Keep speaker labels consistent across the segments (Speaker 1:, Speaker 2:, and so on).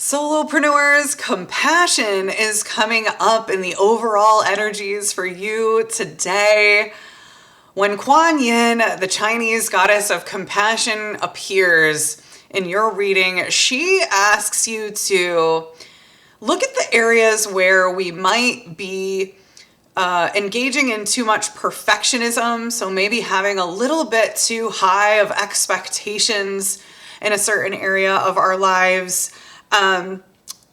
Speaker 1: Solopreneurs, compassion is coming up in the overall energies for you today. When Kuan Yin, the Chinese goddess of compassion, appears in your reading, she asks you to look at the areas where we might be engaging in too much perfectionism. So maybe having a little bit too high of expectations in a certain area of our lives.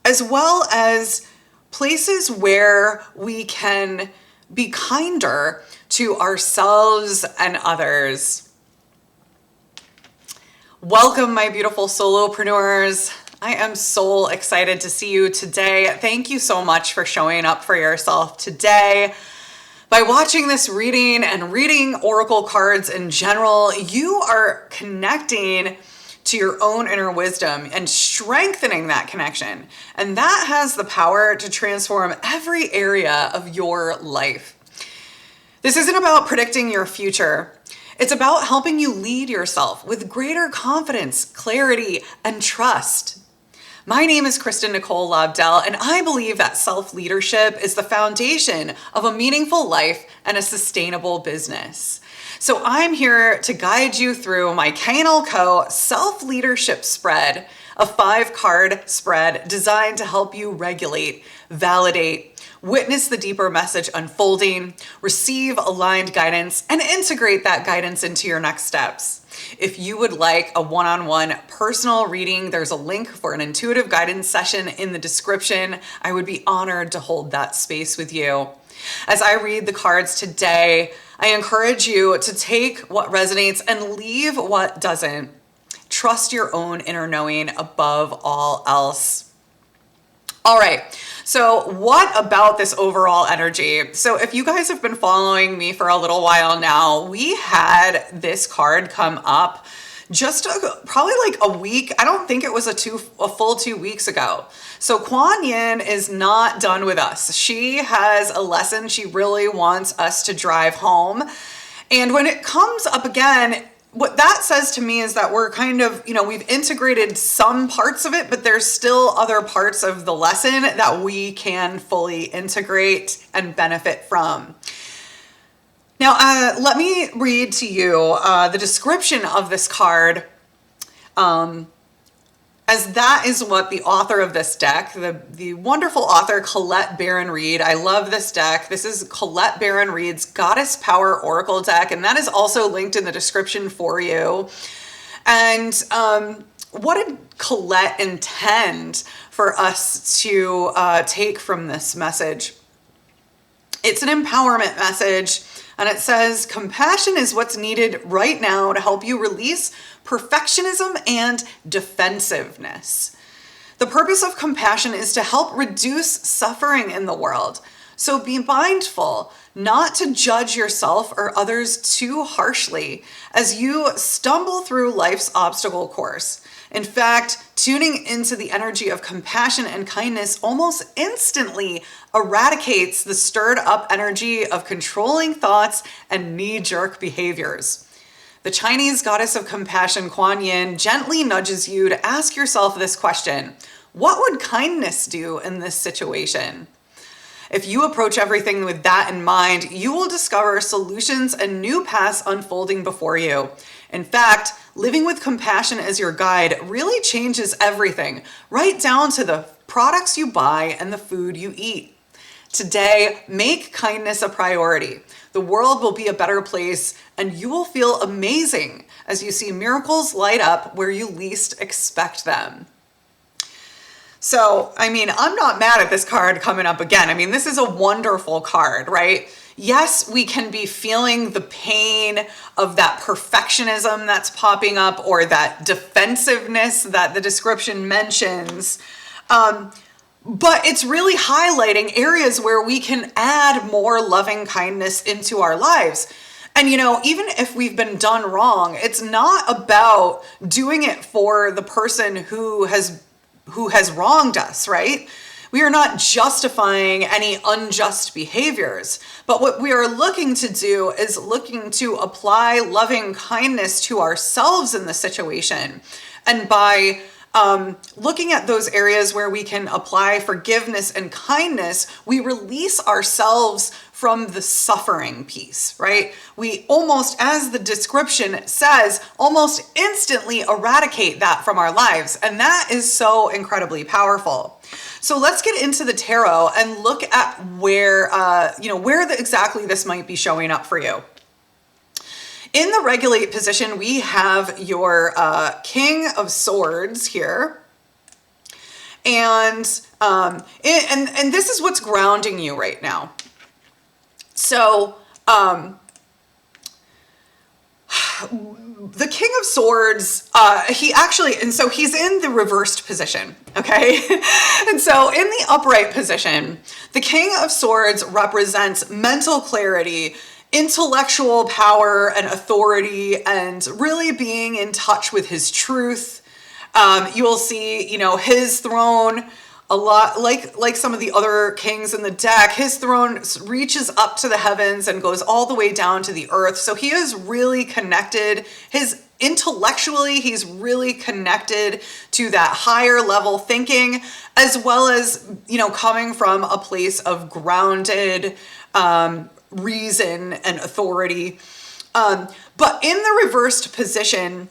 Speaker 1: As well as places where we can be kinder to ourselves and others. Welcome, my beautiful solopreneurs. I am so excited to see you today. Thank you so much for showing up for yourself today. By watching this reading and reading oracle cards in general, you are connecting to your own inner wisdom and strengthening that connection. And that has the power to transform every area of your life. This isn't about predicting your future. It's about helping you lead yourself with greater confidence, clarity, and trust. My name is Kristin Lobdell, and I believe that self-leadership is the foundation of a meaningful life and a sustainable business. So I'm here to guide you through my KNL CO self-leadership spread, a 5-card spread designed to help you regulate, validate, witness the deeper message unfolding, receive aligned guidance, and integrate that guidance into your next steps. If you would like a one-on-one personal reading, there's a link for an intuitive guidance session in the description. I would be honored to hold that space with you. As I read the cards today, I encourage you to take what resonates and leave what doesn't. Trust your own inner knowing above all else. All right, so what about this overall energy? So if you guys have been following me for a little while now, we had this card come up just probably like a week. I don't think it was a full 2 weeks ago. So Kuan Yin is not done with us. She has a lesson she really wants us to drive home. And when it comes up again, what that says to me is that we're kind of, we've integrated some parts of it, but there's still other parts of the lesson that we can fully integrate and benefit from. Now, let me read to you the description of this card, as that is what the author of this deck, the wonderful author Colette Baron-Reid. I love this deck. This is Colette Baron-Reid's Goddess Power Oracle deck, and that is also linked in the description for you. And what did Colette intend for us to take from this message? It's an empowerment message. And it says, compassion is what's needed right now to help you release perfectionism and defensiveness. The purpose of compassion is to help reduce suffering in the world. So be mindful not to judge yourself or others too harshly as you stumble through life's obstacle course. In fact, tuning into the energy of compassion and kindness almost instantly eradicates the stirred up energy of controlling thoughts and knee-jerk behaviors. The Chinese goddess of compassion, Kuan Yin, gently nudges you to ask yourself this question: what would kindness do in this situation? If you approach everything with that in mind, you will discover solutions and new paths unfolding before you. In fact, living with compassion as your guide really changes everything, right down to the products you buy and the food you eat. Today, make kindness a priority. The world will be a better place, and you will feel amazing as you see miracles light up where you least expect them. So, I'm not mad at this card coming up again. This is a wonderful card, right? Yes, we can be feeling the pain of that perfectionism that's popping up or that defensiveness that the description mentions. But it's really highlighting areas where we can add more loving kindness into our lives. And even if we've been done wrong, it's not about doing it for the person who has wronged us, right? We are not justifying any unjust behaviors, but what we are looking to do is looking to apply loving kindness to ourselves in the situation. And by looking at those areas where we can apply forgiveness and kindness, we release ourselves from the suffering piece, right? We almost, as the description says, almost instantly eradicate that from our lives. And that is so incredibly powerful. So let's get into the tarot and look at where, exactly this might be showing up for you. In the regulate position, we have your King of Swords here. And this is what's grounding you right now. So, the King of Swords, he's in the reversed position, okay? And so in the upright position, the King of Swords represents mental clarity, intellectual power and authority, and really being in touch with his truth. You will see, his throne, a lot like some of the other kings in the deck, his throne reaches up to the heavens and goes all the way down to the earth. So he is really connected. Intellectually, he's really connected to that higher level thinking, as well as, coming from a place of grounded reason and authority. But in the reversed position,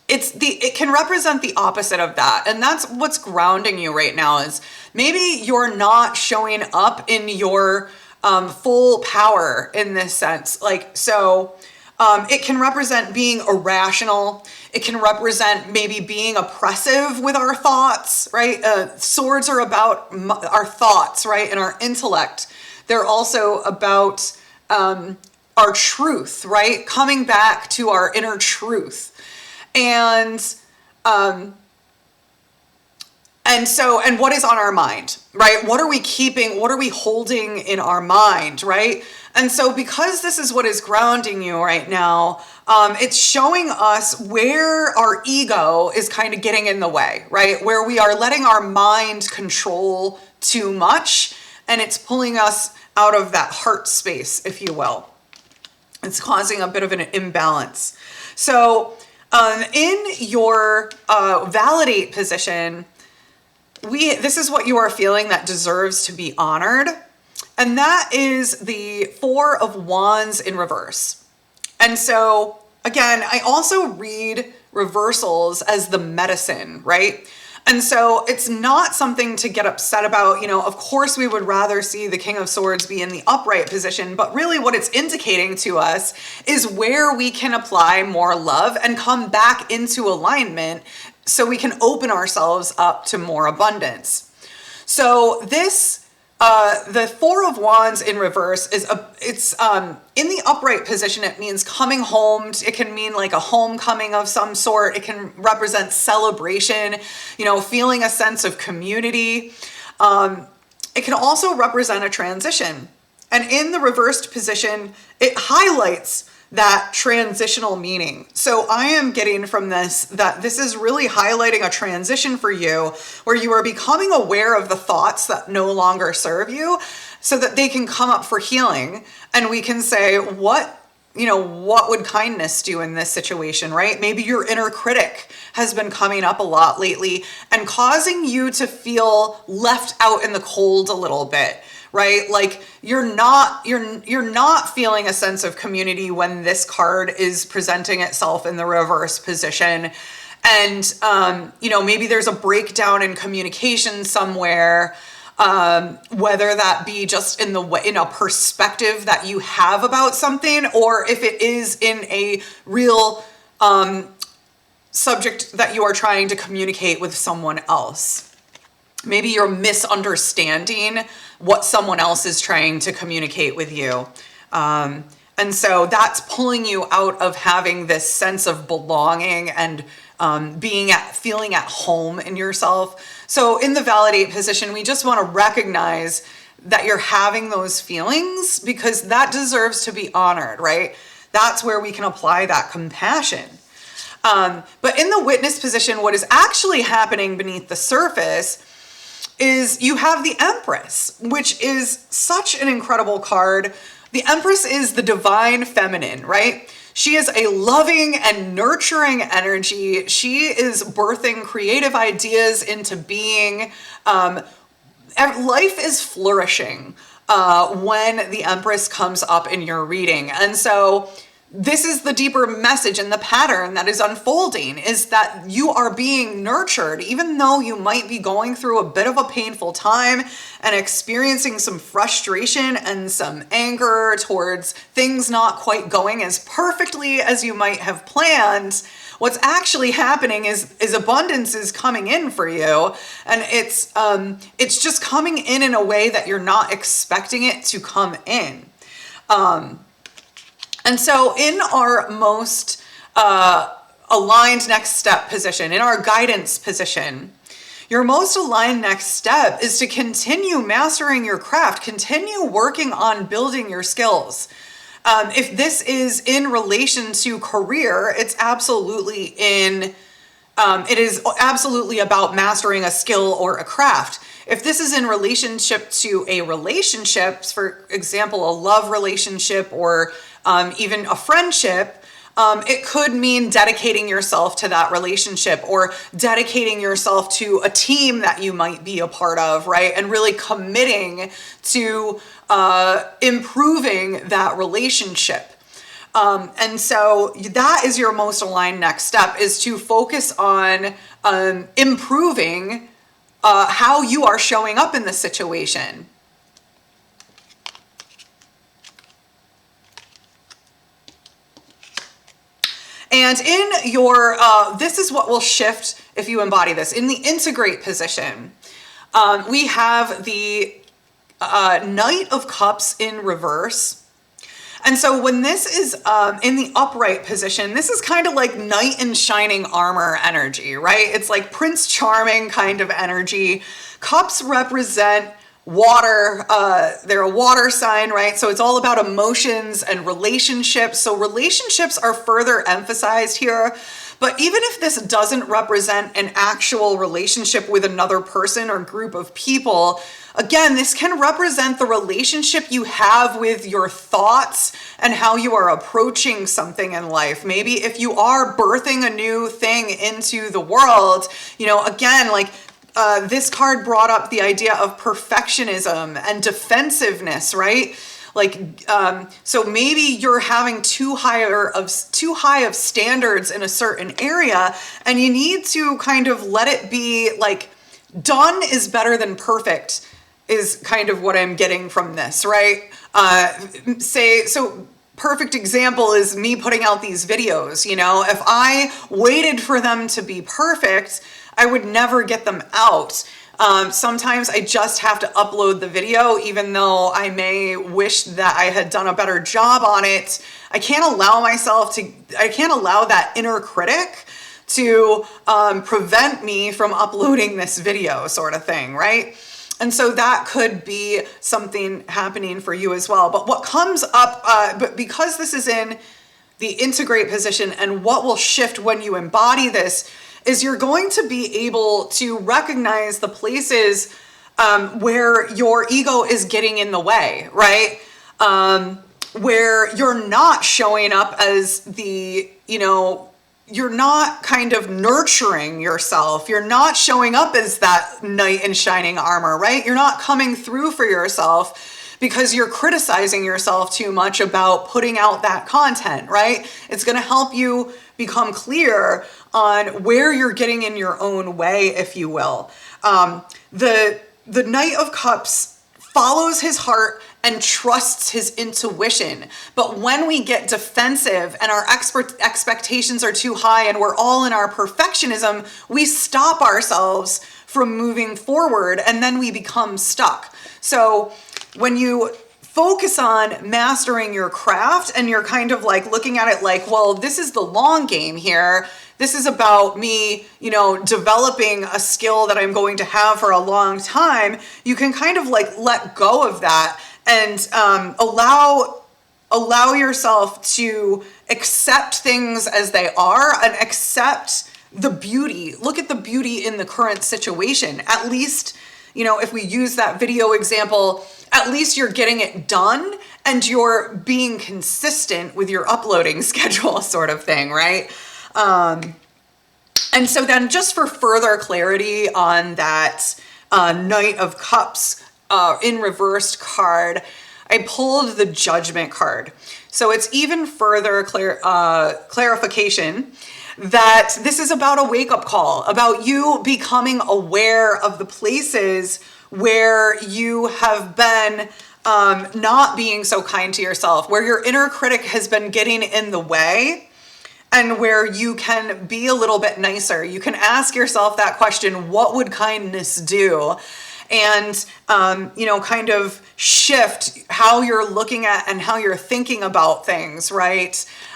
Speaker 1: it can represent the opposite of that. And that's what's grounding you right now, is maybe you're not showing up in your full power in this sense. It can represent being irrational. It can represent maybe being oppressive with our thoughts, right? Swords are about our thoughts, right? And our intellect. They're also about our truth, right? Coming back to our inner truth. And what is on our mind, right? What are we keeping? What are we holding in our mind, right? And so because this is what is grounding you right now, it's showing us where our ego is kind of getting in the way, right? Where we are letting our mind control too much, and it's pulling us out of that heart space, if you will. It's causing a bit of an imbalance. So in your validate position, this is what you are feeling that deserves to be honored. And that is the Four of Wands in reverse. And so, again, I also read reversals as the medicine, right? And so it's not something to get upset about. Of course, we would rather see the King of Swords be in the upright position, but really what it's indicating to us is where we can apply more love and come back into alignment so we can open ourselves up to more abundance. So the Four of Wands in reverse it's in the upright position. It means coming home. It can mean like a homecoming of some sort. It can represent celebration, feeling a sense of community. It can also represent a transition. And in the reversed position, it highlights that transitional meaning. So I am getting from this that this is really highlighting a transition for you, where you are becoming aware of the thoughts that no longer serve you, so that they can come up for healing. And we can say, what would kindness do in this situation, right? Maybe your inner critic has been coming up a lot lately and causing you to feel left out in the cold a little bit, right? Like you're not feeling a sense of community when this card is presenting itself in the reverse position. And, maybe there's a breakdown in communication somewhere, whether that be just in a perspective that you have about something, or if it is in a real subject that you are trying to communicate with someone else. Maybe you're misunderstanding what someone else is trying to communicate with you. And so that's pulling you out of having this sense of belonging and feeling at home in yourself. So in the validate position, we just want to recognize that you're having those feelings, because that deserves to be honored, right? That's where we can apply that compassion. But in the witness position, what is actually happening beneath the surface is you have the Empress, which is such an incredible card. The Empress is the divine feminine, right? She is a loving and nurturing energy. She is birthing creative ideas into being. Life is flourishing when the Empress comes up in your reading. And so this is the deeper message and the pattern that is unfolding, is that you are being nurtured, even though you might be going through a bit of a painful time and experiencing some frustration and some anger towards things not quite going as perfectly as you might have planned. What's actually happening is abundance is coming in for you, and it's just coming in a way that you're not expecting it to come in. And so in our most aligned next step position, in our guidance position, your most aligned next step is to continue mastering your craft, continue working on building your skills. If this is in relation to career, it is absolutely about mastering a skill or a craft. If this is in relationship to a relationship, for example, a love relationship or even a friendship, it could mean dedicating yourself to that relationship or dedicating yourself to a team that you might be a part of, right? And really committing to improving that relationship. And so that is your most aligned next step, is to focus on improving how you are showing up in the situation. And in your, this is what will shift if you embody this. In the integrate position, we have the Knight of Cups in reverse. And so when this is in the upright position, this is kind of like knight in shining armor energy, right? It's like Prince Charming kind of energy. Cups represent water. They're a water sign, right? So it's all about emotions and relationships. So relationships are further emphasized here. But even if this doesn't represent an actual relationship with another person or group of people, again, this can represent the relationship you have with your thoughts and how you are approaching something in life. Maybe if you are birthing a new thing into the world, again, like this card brought up the idea of perfectionism and defensiveness, right? Like, so maybe you're having too high of standards in a certain area, and you need to kind of let it be like, done is better than perfect, is kind of what I'm getting from this, right? So perfect example is me putting out these videos. If I waited for them to be perfect, I would never get them out. Sometimes I just have to upload the video, even though I may wish that I had done a better job on it. I can't allow that inner critic to prevent me from uploading this video, sort of thing, right? And so that could be something happening for you as well. But what comes up, but because this is in the integrate position, and what will shift when you embody this, is you're going to be able to recognize the places where your ego is getting in the way, right? Where you're not showing up as you're not kind of nurturing yourself. You're not showing up as that knight in shining armor, right? You're not coming through for yourself because you're criticizing yourself too much about putting out that content, right? It's going to help you become clear on where you're getting in your own way, if you will. The Knight of Cups follows his heart and trusts his intuition. But when we get defensive and our expectations are too high and we're all in our perfectionism, we stop ourselves from moving forward, and then we become stuck. So when you focus on mastering your craft and you're kind of like looking at it like, well, this is the long game here. This is about me, developing a skill that I'm going to have for a long time. You can kind of like let go of that and allow yourself to accept things as they are and accept the beauty. Look at the beauty in the current situation. At least, if we use that video example, at least you're getting it done and you're being consistent with your uploading schedule sort of thing, right? And so then just for further clarity on that Knight of Cups in reversed card, I pulled the Judgment card. So it's even further clarification that this is about a wake-up call, about you becoming aware of the places where you have been not being so kind to yourself, where your inner critic has been getting in the way, and where you can be a little bit nicer. You can ask yourself that question, what would kindness do? And, kind of shift how you're looking at and how you're thinking about things, right?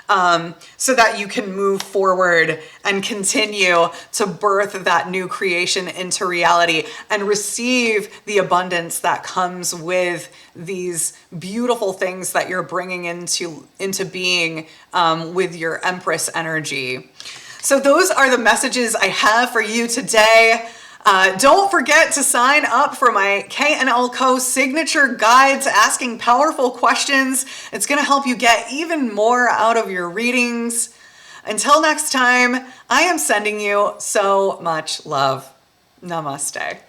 Speaker 1: So that you can move forward and continue to birth that new creation into reality and receive the abundance that comes with these beautiful things that you're bringing into being with your Empress energy. So those are the messages I have for you today. Don't forget to sign up for my KNL CO signature guide to asking powerful questions. It's going to help you get even more out of your readings. Until next time, I am sending you so much love. Namaste.